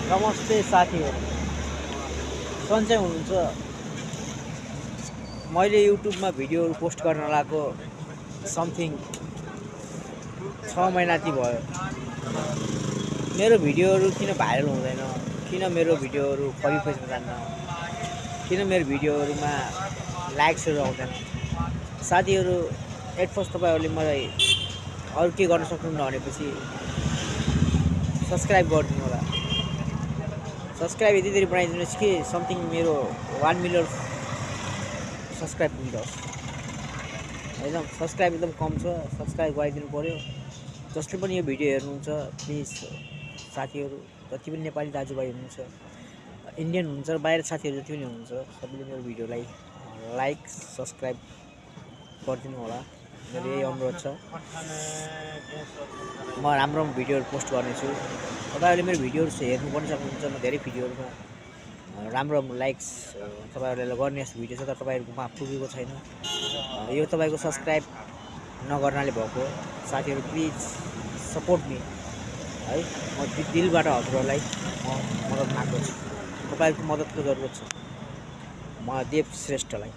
नमस्ते साथीहरू, सन्चै हुनुहुन्छ? मैले युट्युबमा भिडियोहरू पोस्ट गर्न लागेको समथिङ 6 महिना जति भयो। मेरो भिडियोहरू किन भाइरल हुँदैन? किन मेरो भिडियोहरू फरिफेसमा जान्न? किन मेरो भिडियोहरूमा लाइक्सहरू आउँदैन? साथीहरू, एट फर्स्ट तपाईँहरूले मलाई अरू के गर्न सक्नुहुन्न भनेपछि सब्सक्राइब गरिदिनु होला। सब्सक्राइब यति धेरै बनाइदिनुहोस् कि समथिङ मेरो 1 मिलियन सब्सक्राइब पुग्नुहोस्। एकदम सब्सक्राइब एकदम कम छ, सब्सक्राइब गरिदिनु पऱ्यो। जसले पनि यो भिडियो हेर्नुहुन्छ प्लिज साथीहरू, जति पनि नेपाली दाजुभाइ हुनुहुन्छ, इन्डियन हुनुहुन्छ, बाहिर साथीहरू जति पनि हुनुहुन्छ, सबैले मेरो भिडियोलाई लाइक सब्सक्राइब गरिदिनु होला। मेरो यही अनुरोध छ। म राम्रो भिडियोहरू पोस्ट गर्नेछु। तपाईँहरूले मेरो भिडियोहरू हेर्नु पनि सक्नुहुन्छ। म धेरै भिडियोहरूमा राम्रो लाइक्स तपाईँहरूले गर्ने भिडियो छ, तर तपाईँहरूकोमा पुगेको छैन। यो तपाईँको सब्सक्राइब नगर्नाले भएको। साथीहरू प्लिज सपोर्ट मी है। म दिलबाट हजुरहरूलाई म मद्दत माग्दछु। तपाईँहरूको मद्दतको जरुरत छ। म देव श्रेष्ठलाई।